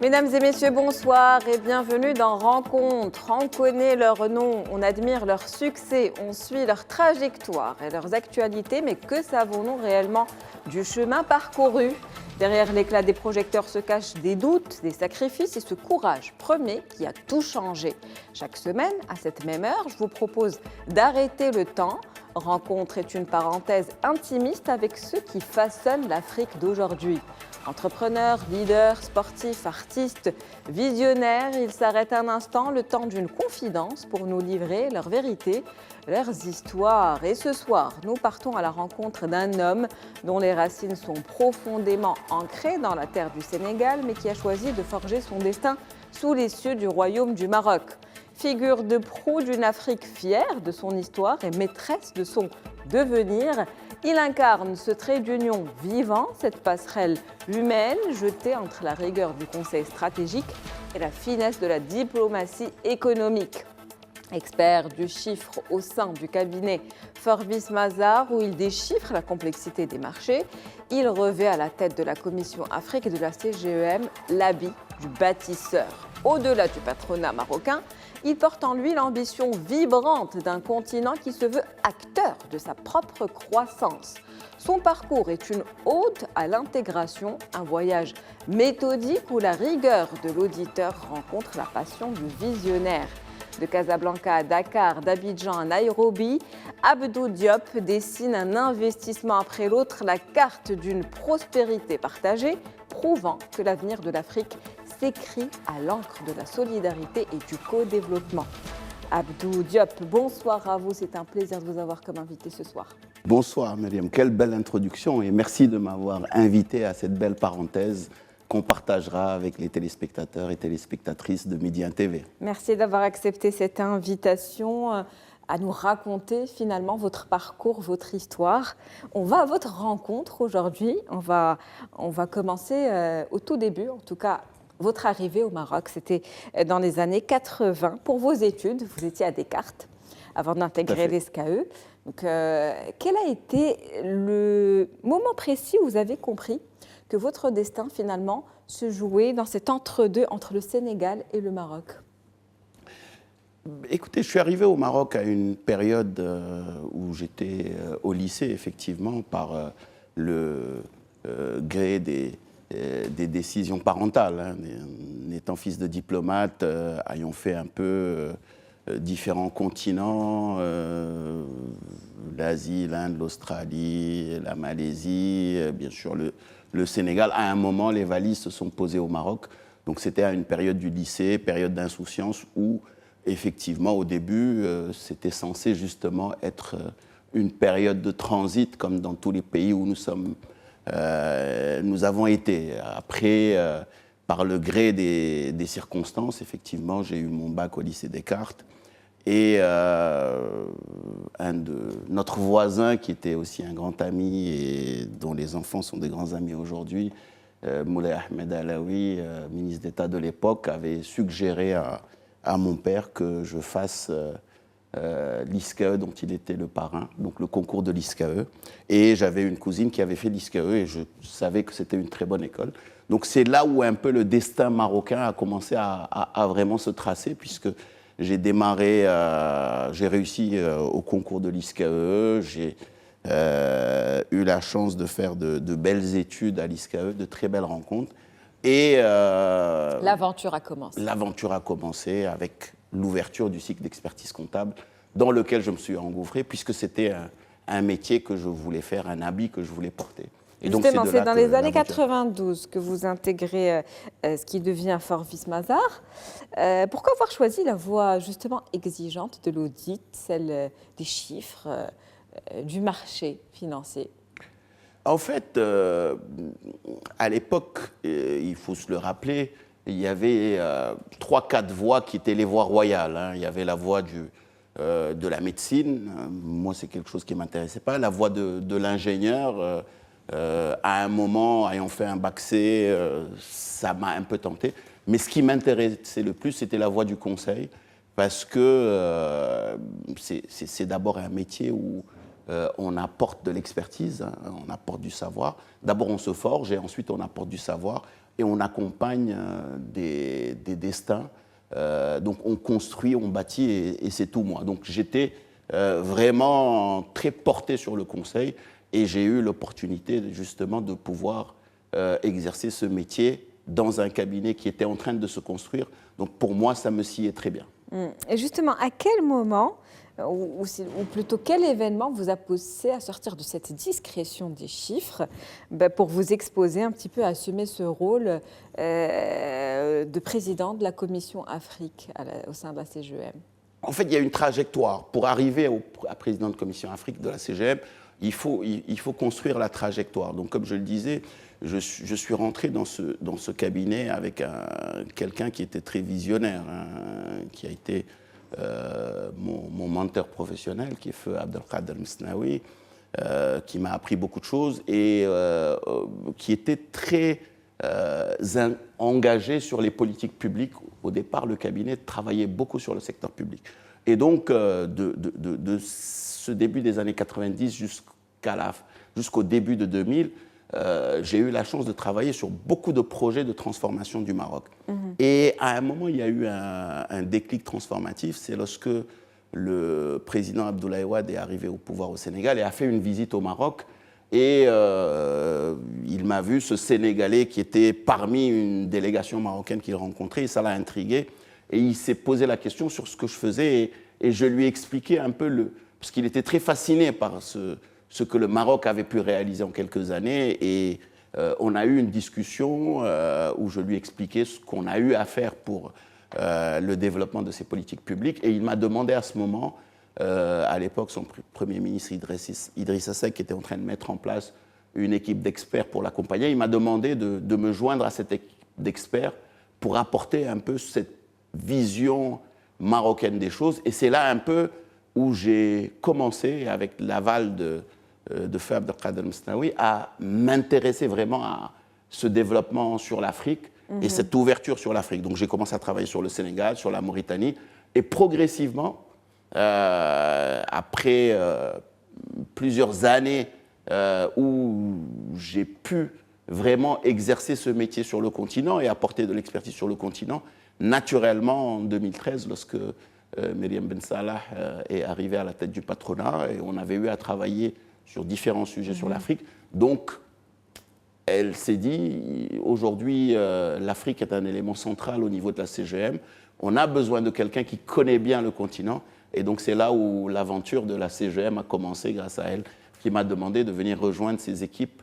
Mesdames et messieurs, bonsoir et bienvenue dans Rencontre. On connaît leur nom, on admire leur succès, on suit leur trajectoire et leurs actualités, mais que savons-nous réellement du chemin parcouru? Derrière l'éclat des projecteurs se cachent des doutes, des sacrifices et ce courage premier qui a tout changé. Chaque semaine, à cette même heure, je vous propose d'arrêter le temps. Rencontre est une parenthèse intimiste avec ceux qui façonnent l'Afrique d'aujourd'hui. Entrepreneurs, leaders, sportifs, artistes, visionnaires, ils s'arrêtent un instant le temps d'une confidence pour nous livrer leurs vérités, leurs histoires. Et ce soir, nous partons à la rencontre d'un homme dont les racines sont profondément ancrées dans la terre du Sénégal, mais qui a choisi de forger son destin sous les cieux du royaume du Maroc. Figure de proue d'une Afrique fière de son histoire et maîtresse de son devenir, il incarne ce trait d'union vivant, cette passerelle humaine jetée entre la rigueur du conseil stratégique et la finesse de la diplomatie économique. Expert du chiffre au sein du cabinet Forbis Mazars, où il déchiffre la complexité des marchés, il revêt à la tête de la Commission Afrique et de la CGEM l'habit du bâtisseur. Au-delà du patronat marocain, il porte en lui l'ambition vibrante d'un continent qui se veut acteur de sa propre croissance. Son parcours est une ode à l'intégration, un voyage méthodique où la rigueur de l'auditeur rencontre la passion du visionnaire. De Casablanca à Dakar, d'Abidjan à Nairobi, Abdou Diop dessine un investissement après l'autre, la carte d'une prospérité partagée, prouvant que l'avenir de l'Afrique s'écrit à l'encre de la solidarité et du co-développement. Abdou Diop, bonsoir à vous, c'est un plaisir de vous avoir comme invité ce soir. Bonsoir Myriam, quelle belle introduction et merci de m'avoir invité à cette belle parenthèse qu'on partagera avec les téléspectateurs et téléspectatrices de Midi 1 TV. Merci d'avoir accepté cette invitation à nous raconter finalement votre parcours, votre histoire. On va à votre rencontre aujourd'hui. On va commencer au tout début, en tout cas votre arrivée au Maroc. C'était dans les années 80. Pour vos études, vous étiez à Descartes avant d'intégrer l'SKE. Donc, quel a été le moment précis où vous avez compris que votre destin, finalement, se jouait dans cet entre-deux entre le Sénégal et le Maroc? Écoutez, je suis arrivé au Maroc à une période où j'étais au lycée, effectivement, par le gré des décisions parentales. Hein. Étant fils de diplomate, ayant fait un peu différents continents, l'Asie, l'Inde, l'Australie, la Malaisie, bien sûr le Sénégal. À un moment, les valises se sont posées au Maroc. Donc c'était à une période du lycée, période d'insouciance, où effectivement, au début, c'était censé justement être une période de transit, comme dans tous les pays où nous avons été. Après, par le gré des circonstances, effectivement, j'ai eu mon bac au lycée Descartes. Et notre voisin, qui était aussi un grand ami et dont les enfants sont des grands amis aujourd'hui, Moulay Ahmed Alaoui, ministre d'État de l'époque, avait suggéré à mon père que je fasse l'ISCAE dont il était le parrain, donc le concours de l'ISCAE. Et j'avais une cousine qui avait fait l'ISCAE et je savais que c'était une très bonne école. Donc c'est là où un peu le destin marocain a commencé à vraiment se tracer, puisque j'ai démarré, j'ai réussi au concours de l'ISCAE, j'ai eu la chance de faire de belles études à l'ISCAE, de très belles rencontres. Et l'aventure a commencé. L'aventure a commencé avec l'ouverture du cycle d'expertise comptable dans lequel je me suis engouffré, puisque c'était un métier que je voulais faire, un habit que je voulais porter. Et justement, c'est dans les années 92 que vous intégrez ce qui devient Forbis Mazars. Pourquoi avoir choisi la voie justement exigeante de l'audit, celle des chiffres, du marché financier? En fait, à l'époque, il faut se le rappeler, il y avait 3-4 voies qui étaient les voies royales. Hein. Il y avait la voie de la médecine, moi c'est quelque chose qui ne m'intéressait pas, la voie de l'ingénieur. À un moment, ayant fait un bac C, ça m'a un peu tenté. Mais ce qui m'intéressait le plus, c'était la voie du conseil, parce que c'est d'abord un métier où on apporte de l'expertise, hein, on apporte du savoir. D'abord, on se forge et ensuite, on apporte du savoir et on accompagne des destins. Donc, on construit, on bâtit et c'est tout moi. Donc, j'étais vraiment très porté sur le conseil et j'ai eu l'opportunité justement de pouvoir exercer ce métier dans un cabinet qui était en train de se construire. Donc, pour moi, ça me sied très bien. Et justement, à quel moment, ou plutôt quel événement vous a poussé à sortir de cette discrétion des chiffres pour vous exposer un petit peu à assumer ce rôle de président de la Commission Afrique au sein de la CGEM? En fait, il y a une trajectoire. Pour arriver à président de Commission Afrique de la CGM, il faut construire la trajectoire. Donc, comme je le disais, je suis rentré dans ce cabinet avec quelqu'un qui était très visionnaire, hein, qui a été mon mentor professionnel, qui est Feu Abdelkader Mesnaoui, qui m'a appris beaucoup de choses et qui était très engagé sur les politiques publiques. Au départ, le cabinet travaillait beaucoup sur le secteur public. Et donc, de ce début des années 90 jusqu'au début de 2000, j'ai eu la chance de travailler sur beaucoup de projets de transformation du Maroc. Et à un moment, il y a eu un déclic transformatif, c'est lorsque le président Abdoulaye Wade est arrivé au pouvoir au Sénégal et a fait une visite au Maroc. Et il m'a vu, ce Sénégalais qui était parmi une délégation marocaine qu'il rencontrait, et ça l'a intrigué. Et il s'est posé la question sur ce que je faisais et je lui ai expliqué un peu, parce qu'il était très fasciné par ce que le Maroc avait pu réaliser en quelques années. Et on a eu une discussion où je lui expliquais ce qu'on a eu à faire pour le développement de ces politiques publiques. Et il m'a demandé à ce moment, à l'époque, son Premier ministre Idrissa Seck était en train de mettre en place une équipe d'experts pour l'accompagner. Il m'a demandé de me joindre à cette équipe d'experts pour apporter un peu cette vision marocaine des choses. Et c'est là un peu où j'ai commencé, avec l'aval de Feu Abdelkader Mesnaoui, à m'intéresser vraiment à ce développement sur l'Afrique et cette ouverture sur l'Afrique. Donc j'ai commencé à travailler sur le Sénégal, sur la Mauritanie, et progressivement, après plusieurs années où j'ai pu vraiment exercer ce métier sur le continent et apporter de l'expertise sur le continent, naturellement, en 2013, lorsque Myriam Ben Salah est arrivée à la tête du patronat, et on avait eu à travailler sur différents sujets sur l'Afrique. Donc, elle s'est dit, aujourd'hui, l'Afrique est un élément central au niveau de la CGM. On a besoin de quelqu'un qui connaît bien le continent. Et donc, c'est là où l'aventure de la CGM a commencé grâce à elle, qui m'a demandé de venir rejoindre ses équipes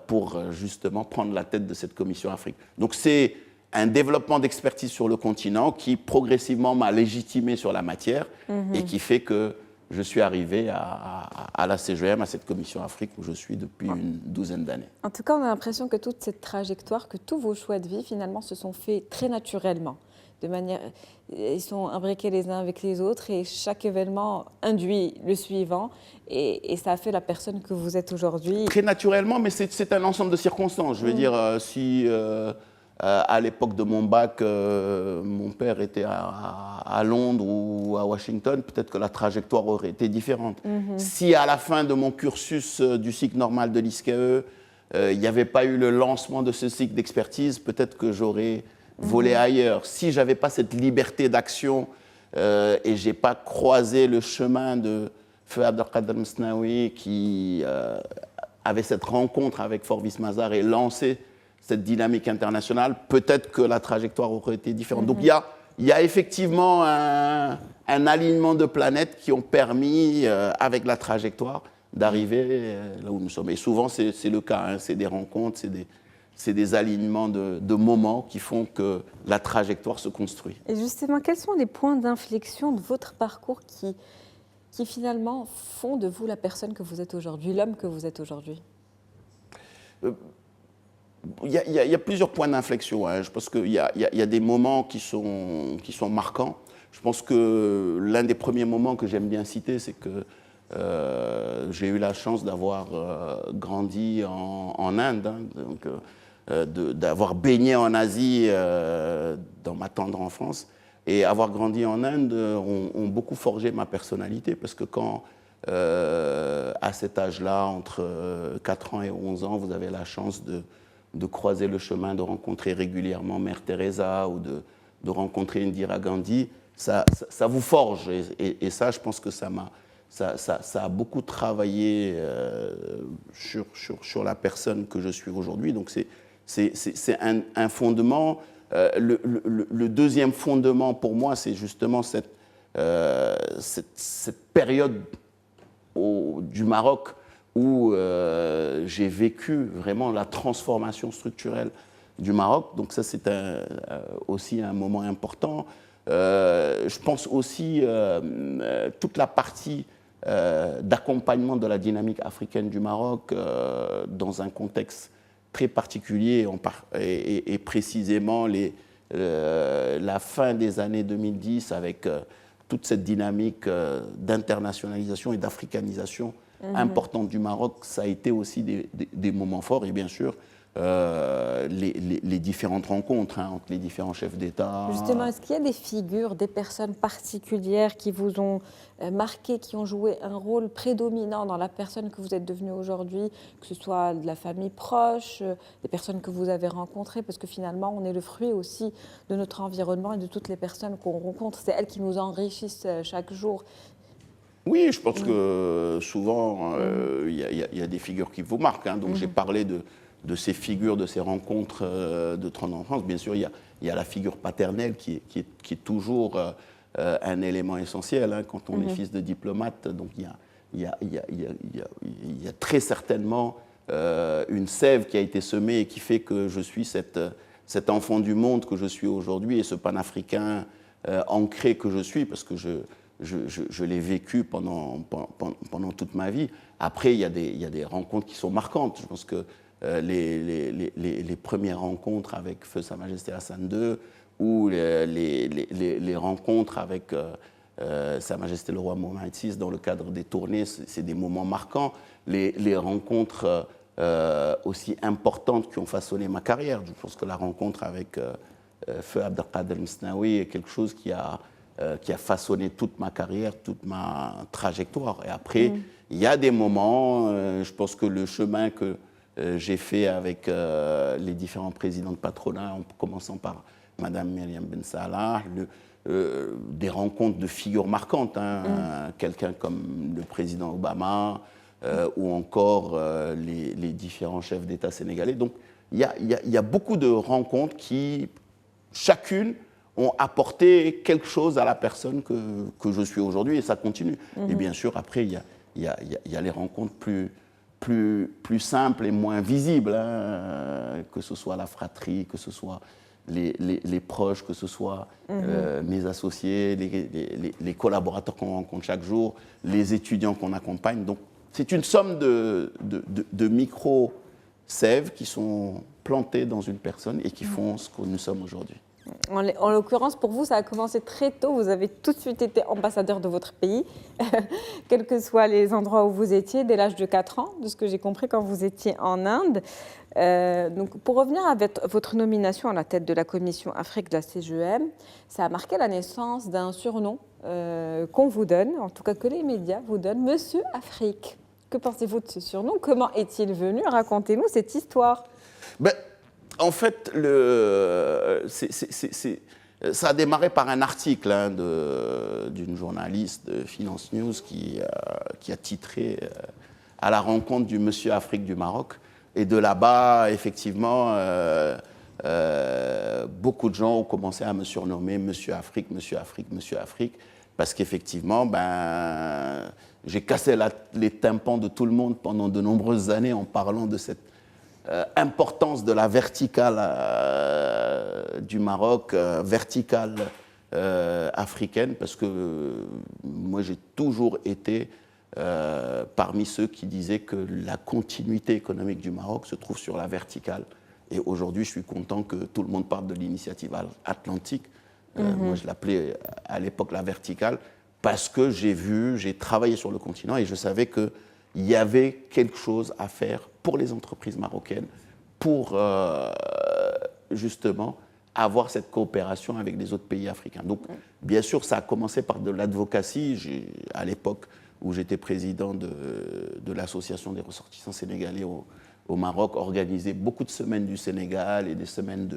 pour justement prendre la tête de cette commission Afrique. Donc, c'est un développement d'expertise sur le continent qui progressivement m'a légitimé sur la matière et qui fait que je suis arrivé à la CGM, à cette commission Afrique où je suis depuis une douzaine d'années. En tout cas, on a l'impression que toute cette trajectoire, que tous vos choix de vie, finalement, se sont faits très naturellement. De manière, ils sont imbriqués les uns avec les autres et chaque événement induit le suivant et ça a fait la personne que vous êtes aujourd'hui. Très naturellement, mais c'est un ensemble de circonstances. Je veux dire, si à l'époque de mon bac, mon père était à Londres ou à Washington, peut-être que la trajectoire aurait été différente. Si à la fin de mon cursus du cycle normal de l'ISCAE, il n'y avait pas eu le lancement de ce cycle d'expertise, peut-être que j'aurais volé ailleurs. Si je n'avais pas cette liberté d'action et je n'ai pas croisé le chemin de Feu Abdelkader Mesnaoui qui avait cette rencontre avec Forbis Mazar et lancé cette dynamique internationale, peut-être que la trajectoire aurait été différente. Donc il y a effectivement un alignement de planètes qui ont permis, avec la trajectoire, d'arriver là où nous sommes. Et souvent, c'est le cas, hein, c'est des rencontres, c'est des alignements de moments qui font que la trajectoire se construit. Et justement, quels sont les points d'inflexion de votre parcours qui finalement font de vous la personne que vous êtes aujourd'hui, l'homme que vous êtes aujourd'hui? Il y a plusieurs points d'inflexion. Hein. Je pense qu'il y a des moments qui sont marquants. Je pense que l'un des premiers moments que j'aime bien citer, c'est que j'ai eu la chance d'avoir grandi en Inde, hein, donc d'avoir baigné en Asie dans ma tendre enfance. Et avoir grandi en Inde ont beaucoup forgé ma personnalité, parce que quand à cet âge-là, entre 4 ans et 11 ans, vous avez la chance de croiser le chemin, de rencontrer régulièrement Mère Teresa ou de rencontrer Indira Gandhi, ça vous forge. Et ça, je pense que ça a beaucoup travaillé sur la personne que je suis aujourd'hui. Donc c'est un fondement. Le deuxième fondement pour moi, c'est justement cette période du Maroc où j'ai vécu vraiment la transformation structurelle du Maroc. Donc ça, c'est aussi un moment important. Je pense aussi toute la partie d'accompagnement de la dynamique africaine du Maroc dans un contexte très particulier et précisément la fin des années 2010 avec toute cette dynamique d'internationalisation et d'africanisation importante du Maroc, ça a été aussi des moments forts et bien sûr les différentes rencontres entre les différents chefs d'État. Justement, est-ce qu'il y a des figures, des personnes particulières qui vous ont marqué, qui ont joué un rôle prédominant dans la personne que vous êtes devenue aujourd'hui, que ce soit de la famille proche, des personnes que vous avez rencontrées, parce que finalement, on est le fruit aussi de notre environnement et de toutes les personnes qu'on rencontre. C'est elles qui nous enrichissent chaque jour. Oui, je pense que souvent, il y a des figures qui vous marquent. Donc j'ai parlé de ces figures, de ces rencontres de 30 ans en France. Bien sûr, il y a la figure paternelle qui est toujours un élément essentiel quand on est fils de diplomate. Donc il y a très certainement une sève qui a été semée et qui fait que je suis cet enfant du monde que je suis aujourd'hui et ce panafricain ancré que je suis, parce que je l'ai vécu pendant toute ma vie. Après, il y a des rencontres qui sont marquantes. Je pense que les premières rencontres avec Feu Sa Majesté Hassan II ou les rencontres avec Sa Majesté le Roi Mohammed VI dans le cadre des tournées, c'est des moments marquants. Les rencontres aussi importantes qui ont façonné ma carrière. Je pense que la rencontre avec Feu Abdelkader Msnaoui est quelque chose qui a façonné toute ma carrière, toute ma trajectoire. Et après, il y a des moments, je pense que le chemin que j'ai fait avec les différents présidents de patronat, en commençant par Madame Myriam Ben Salah, des rencontres de figures marquantes, quelqu'un comme le président Obama ou encore les différents chefs d'État sénégalais. Donc il y a beaucoup de rencontres qui, chacune, ont apporté quelque chose à la personne que je suis aujourd'hui et ça continue. Et bien sûr, après, il y a les rencontres plus simples et moins visibles, que ce soit la fratrie, que ce soit les proches, que ce soit mes associés, les collaborateurs qu'on rencontre chaque jour, les étudiants qu'on accompagne. Donc, c'est une somme de micro-sèves qui sont plantées dans une personne et qui font ce que nous sommes aujourd'hui. En l'occurrence, pour vous, ça a commencé très tôt. Vous avez tout de suite été ambassadeur de votre pays, quels que soient les endroits où vous étiez, dès l'âge de 4 ans, de ce que j'ai compris quand vous étiez en Inde. Donc, pour revenir à votre nomination à la tête de la Commission Afrique de la CGEM, ça a marqué la naissance d'un surnom qu'on vous donne, en tout cas que les médias vous donnent, Monsieur Afrique. Que pensez-vous de ce surnom? Comment est-il venu? Racontez-nous cette histoire. En fait, ça a démarré par un article d'une journaliste de Finance News qui a titré « À la rencontre du Monsieur Afrique du Maroc ». Et de là-bas, effectivement, beaucoup de gens ont commencé à me surnommer Monsieur Afrique, Monsieur Afrique, Monsieur Afrique, parce qu'effectivement, j'ai cassé les tympans de tout le monde pendant de nombreuses années en parlant de cette importance de la verticale du Maroc, verticale africaine, parce que moi j'ai toujours été parmi ceux qui disaient que la continuité économique du Maroc se trouve sur la verticale. Et aujourd'hui, je suis content que tout le monde parle de l'initiative atlantique. Moi, je l'appelais à l'époque la verticale, parce que j'ai travaillé sur le continent et je savais qu'il y avait quelque chose à faire pour les entreprises marocaines, pour justement avoir cette coopération avec les autres pays africains. Donc, bien sûr, ça a commencé par de l'advocacy. À l'époque, où j'étais président de l'association des ressortissants sénégalais au Maroc, organisé beaucoup de semaines du Sénégal et des semaines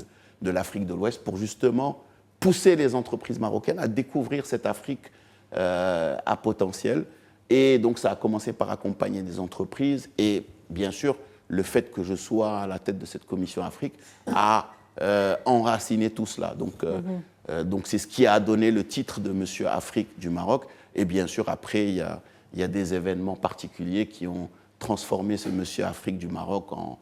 de l'Afrique de l'Ouest pour justement pousser les entreprises marocaines à découvrir cette Afrique à potentiel. Et donc ça a commencé par accompagner des entreprises et bien sûr le fait que je sois à la tête de cette commission Afrique a enraciné tout cela. Donc c'est ce qui a donné le titre de Monsieur Afrique du Maroc. Et bien sûr après il y a des événements particuliers qui ont transformé ce Monsieur Afrique du Maroc en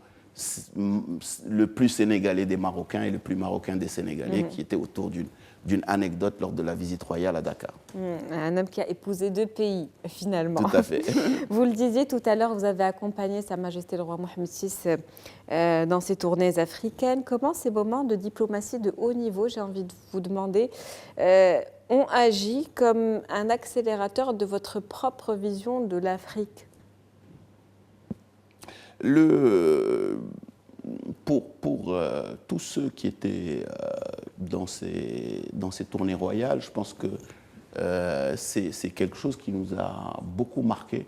le plus sénégalais des Marocains et le plus marocain des Sénégalais, qui était autour d'une anecdote lors de la visite royale à Dakar. Un homme qui a épousé 2 pays, finalement. Tout à fait. Vous le disiez tout à l'heure, vous avez accompagné Sa Majesté le roi Mohammed VI dans ses tournées africaines. Comment ces moments de diplomatie de haut niveau, j'ai envie de vous demander, ont agi comme un accélérateur de votre propre vision de l'Afrique ? Pour tous ceux qui étaient dans ces tournées royales, je pense que c'est quelque chose qui nous a beaucoup marqué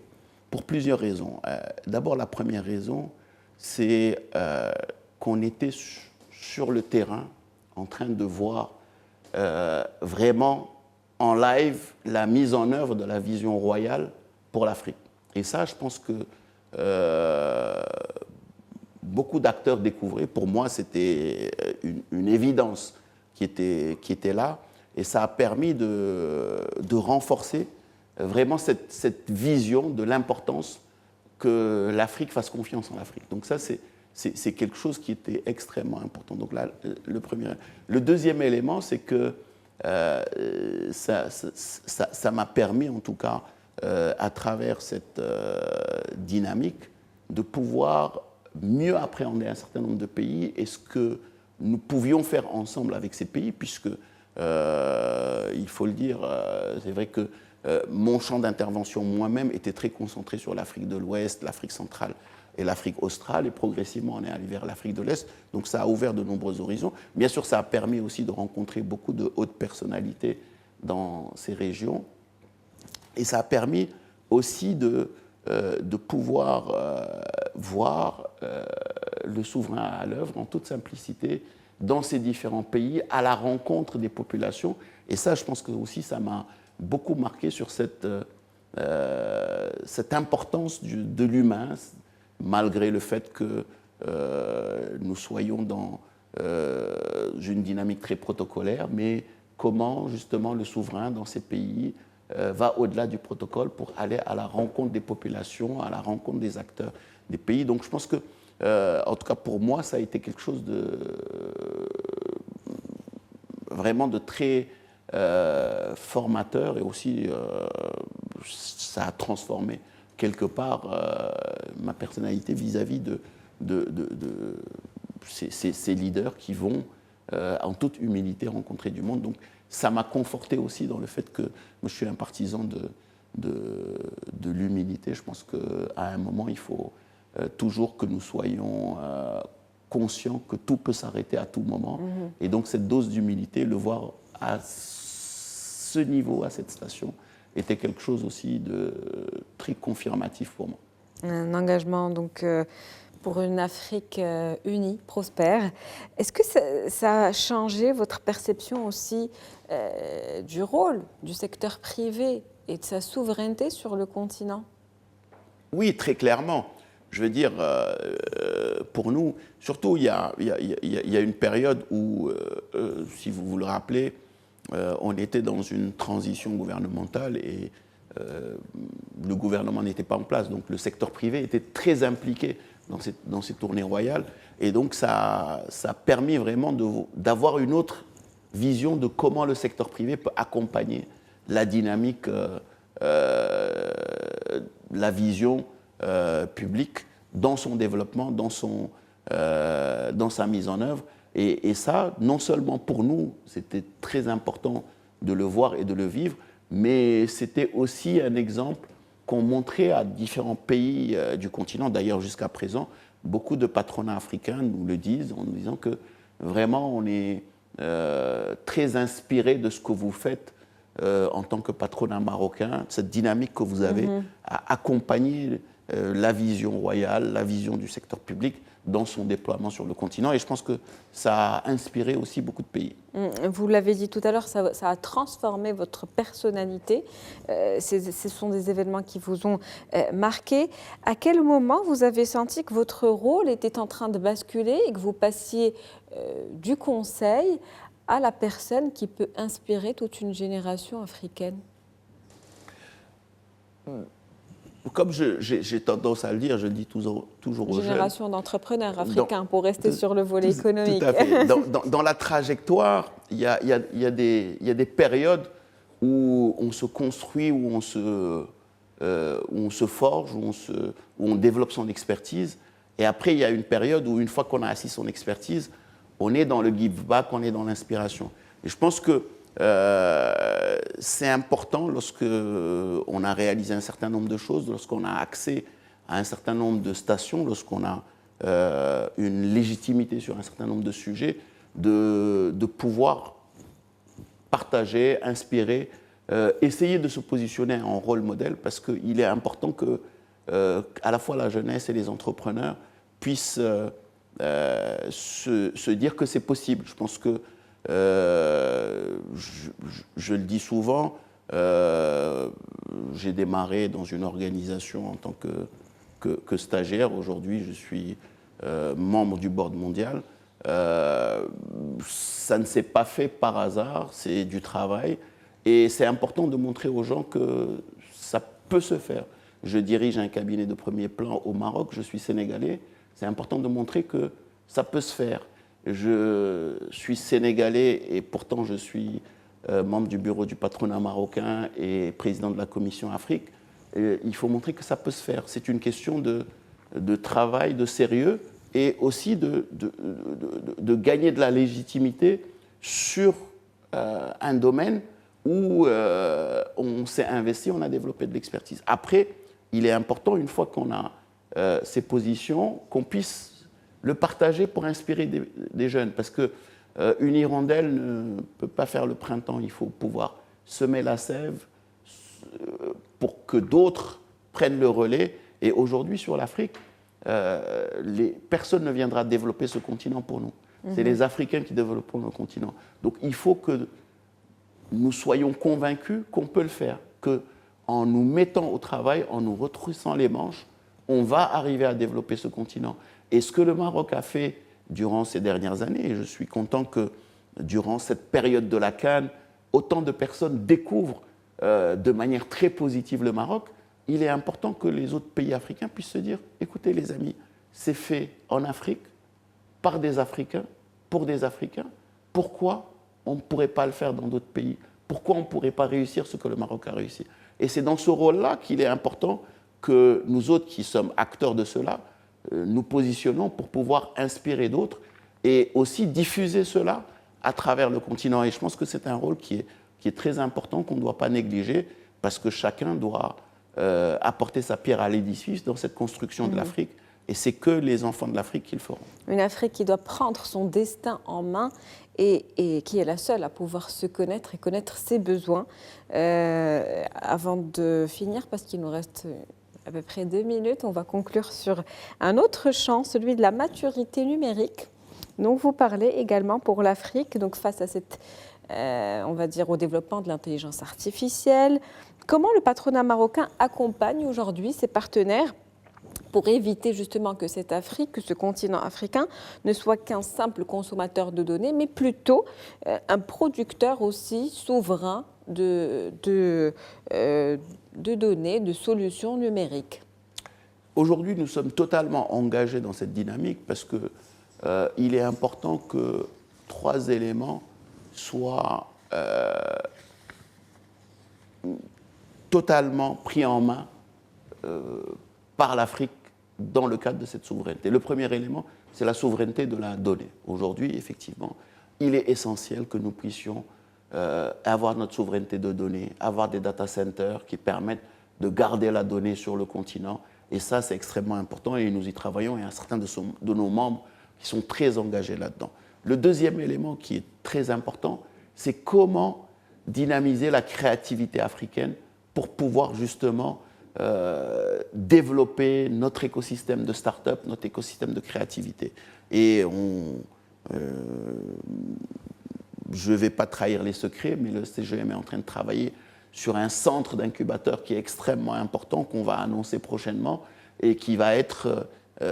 pour plusieurs raisons. D'abord, la première raison, c'est qu'on était sur le terrain en train de voir vraiment en live la mise en œuvre de la vision royale pour l'Afrique. Et ça, je pense que beaucoup d'acteurs découvraient. Pour moi, c'était une évidence qui était là. Et ça a permis de renforcer vraiment cette vision de l'importance que l'Afrique fasse confiance en l'Afrique. Donc ça, c'est quelque chose qui était extrêmement important. Donc là, le premier. Le deuxième élément, c'est que ça m'a permis, en tout cas, à travers cette dynamique, de pouvoir mieux appréhender un certain nombre de pays et ce que nous pouvions faire ensemble avec ces pays, puisque, il faut le dire, c'est vrai que mon champ d'intervention moi-même était très concentré sur l'Afrique de l'Ouest, l'Afrique centrale et l'Afrique australe, et progressivement on est allé vers l'Afrique de l'Est, donc ça a ouvert de nombreux horizons. Bien sûr, ça a permis aussi de rencontrer beaucoup de hautes personnalités dans ces régions, et ça a permis aussi de pouvoir voir le souverain à l'œuvre en toute simplicité dans ces différents pays, à la rencontre des populations. Et ça, je pense que aussi, ça m'a beaucoup marqué sur cette importance de l'humain, malgré le fait que nous soyons dans une dynamique très protocolaire, mais comment justement le souverain dans ces pays va au-delà du protocole pour aller à la rencontre des populations, à la rencontre des acteurs des pays. Donc je pense que, en tout cas pour moi, ça a été quelque chose de vraiment de très formateur, et aussi ça a transformé quelque part ma personnalité vis-à-vis de ces leaders qui vont en toute humilité rencontrer du monde. Donc ça m'a conforté aussi dans le fait que je suis un partisan de l'humilité. Je pense qu'à un moment, il faut toujours que nous soyons conscients que tout peut s'arrêter à tout moment. Et donc cette dose d'humilité, le voir à ce niveau, à cette station, était quelque chose aussi de très confirmatif pour moi. Un engagement donc pour une Afrique unie, prospère. Est-ce que ça a changé votre perception aussi du rôle du secteur privé et de sa souveraineté sur le continent ? Oui, très clairement. Je veux dire, pour nous, surtout, il y a une période où, si vous vous le rappelez, on était dans une transition gouvernementale et le gouvernement n'était pas en place. Donc le secteur privé était très impliqué dans ces tournées royales. Et donc ça a permis vraiment d'avoir une autre vision de comment le secteur privé peut accompagner la dynamique, la vision publique dans son développement, dans sa mise en œuvre. Et ça, non seulement pour nous, c'était très important de le voir et de le vivre, mais c'était aussi un exemple qu'on montrait à différents pays du continent. D'ailleurs, jusqu'à présent, beaucoup de patronats africains nous le disent, en nous disant que vraiment, on est très inspiré de ce que vous faites en tant que patronat marocain, cette dynamique que vous avez à accompagner la vision royale, la vision du secteur public dans son déploiement sur le continent. Et je pense que ça a inspiré aussi beaucoup de pays. Vous l'avez dit tout à l'heure, ça a transformé votre personnalité. Ce sont des événements qui vous ont marqué. À quel moment vous avez senti que votre rôle était en train de basculer et que vous passiez du conseil à la personne qui peut inspirer toute une génération africaine? Comme j'ai tendance à le dire, je le dis toujours aux jeunes. Génération d'entrepreneurs africains, pour rester sur le volet économique. Tout à fait. Dans la trajectoire, il y a des périodes où on se construit, où on se forge, où on développe son expertise. Et après, il y a une période où, une fois qu'on a assis son expertise, on est dans le give back, on est dans l'inspiration. Et je pense que c'est important lorsque on a réalisé un certain nombre de choses, lorsqu'on a accès à un certain nombre de stations, lorsqu'on a une légitimité sur un certain nombre de sujets, de pouvoir partager, inspirer, essayer de se positionner en rôle modèle, parce qu'il est important que à la fois la jeunesse et les entrepreneurs puissent se dire que c'est possible. Je pense que je le dis souvent, j'ai démarré dans une organisation en tant que stagiaire. Aujourd'hui, je suis membre du board mondial. Ça ne s'est pas fait par hasard, c'est du travail. Et c'est important de montrer aux gens que ça peut se faire. Je dirige un cabinet de premier plan au Maroc, je suis sénégalais. C'est important de montrer que ça peut se faire. Je suis sénégalais et pourtant je suis membre du bureau du patronat marocain et président de la commission Afrique. Et il faut montrer que ça peut se faire. C'est une question de travail, de sérieux et aussi de gagner de la légitimité sur un domaine où on s'est investi, on a développé de l'expertise. Après, il est important, une fois qu'on a ces positions, qu'on puisse le partager pour inspirer des jeunes. Parce qu'une hirondelle ne peut pas faire le printemps. Il faut pouvoir semer la sève pour que d'autres prennent le relais. Et aujourd'hui, sur l'Afrique, personne ne viendra développer ce continent pour nous. C'est les Africains qui développeront le continent. Donc il faut que nous soyons convaincus qu'on peut le faire, qu'en nous mettant au travail, en nous retroussant les manches, on va arriver à développer ce continent. Et ce que le Maroc a fait durant ces dernières années, et je suis content que durant cette période de la CAN, autant de personnes découvrent de manière très positive le Maroc, il est important que les autres pays africains puissent se dire, écoutez les amis, c'est fait en Afrique, par des Africains, pour des Africains, pourquoi on ne pourrait pas le faire dans d'autres pays? Pourquoi on ne pourrait pas réussir ce que le Maroc a réussi? Et c'est dans ce rôle-là qu'il est important que nous autres qui sommes acteurs de cela, nous positionnons pour pouvoir inspirer d'autres et aussi diffuser cela à travers le continent. Et je pense que c'est un rôle qui est très important, qu'on ne doit pas négliger, parce que chacun doit apporter sa pierre à l'édifice dans cette construction de l'Afrique. Et c'est que les enfants de l'Afrique qui le feront. Une Afrique qui doit prendre son destin en main et qui est la seule à pouvoir se connaître et connaître ses besoins. Avant de finir, parce qu'il nous reste à peu près 2 minutes, on va conclure sur un autre champ, celui de la maturité numérique. Donc vous parlez également pour l'Afrique, donc face à cette, on va dire, au développement de l'intelligence artificielle. Comment le patronat marocain accompagne aujourd'hui ses partenaires pour éviter justement que cette Afrique, que ce continent africain ne soit qu'un simple consommateur de données, mais plutôt un producteur aussi souverain de données, de solutions numériques? Aujourd'hui, nous sommes totalement engagés dans cette dynamique parce qu'il est important que 3 éléments soient totalement pris en main par l'Afrique dans le cadre de cette souveraineté. Le premier élément, c'est la souveraineté de la donnée. Aujourd'hui, effectivement, il est essentiel que nous puissions avoir notre souveraineté de données, avoir des data centers qui permettent de garder la donnée sur le continent. Et ça, c'est extrêmement important et nous y travaillons. Et un certain de nos membres qui sont très engagés là-dedans. Le deuxième élément qui est très important, c'est comment dynamiser la créativité africaine pour pouvoir justement développer notre écosystème de start-up, notre écosystème de créativité. Et je ne vais pas trahir les secrets, mais le CGM est en train de travailler sur un centre d'incubateur qui est extrêmement important, qu'on va annoncer prochainement et qui va être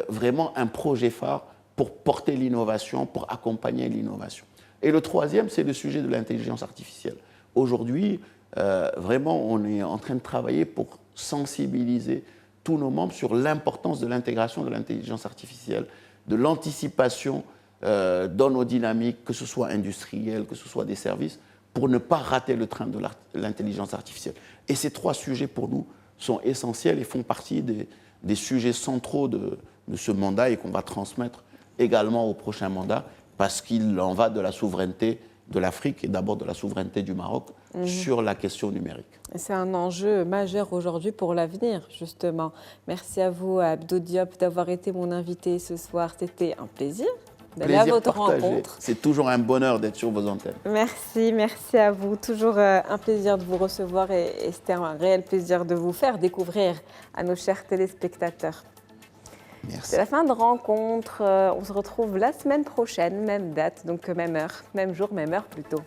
vraiment un projet phare pour porter l'innovation, pour accompagner l'innovation. Et le troisième, c'est le sujet de l'intelligence artificielle. Aujourd'hui, vraiment, on est en train de travailler pour sensibiliser tous nos membres sur l'importance de l'intégration de l'intelligence artificielle, de l'anticipation dans nos dynamiques, que ce soit industrielles, que ce soit des services, pour ne pas rater le train de l'intelligence artificielle. Et ces trois sujets, pour nous, sont essentiels et font partie des sujets centraux de ce mandat et qu'on va transmettre également au prochain mandat, parce qu'il en va de la souveraineté de l'Afrique et d'abord de la souveraineté du Maroc sur la question numérique. C'est un enjeu majeur aujourd'hui pour l'avenir, justement. Merci à vous, Abdou Diop, d'avoir été mon invité ce soir. C'était un plaisir d'aller à votre rencontre. C'est toujours un bonheur d'être sur vos antennes. Merci à vous. Toujours un plaisir de vous recevoir et c'était un réel plaisir de vous faire découvrir à nos chers téléspectateurs. Merci. C'est la fin de Rencontre. On se retrouve la semaine prochaine, même date, donc même heure, même jour, même heure plutôt.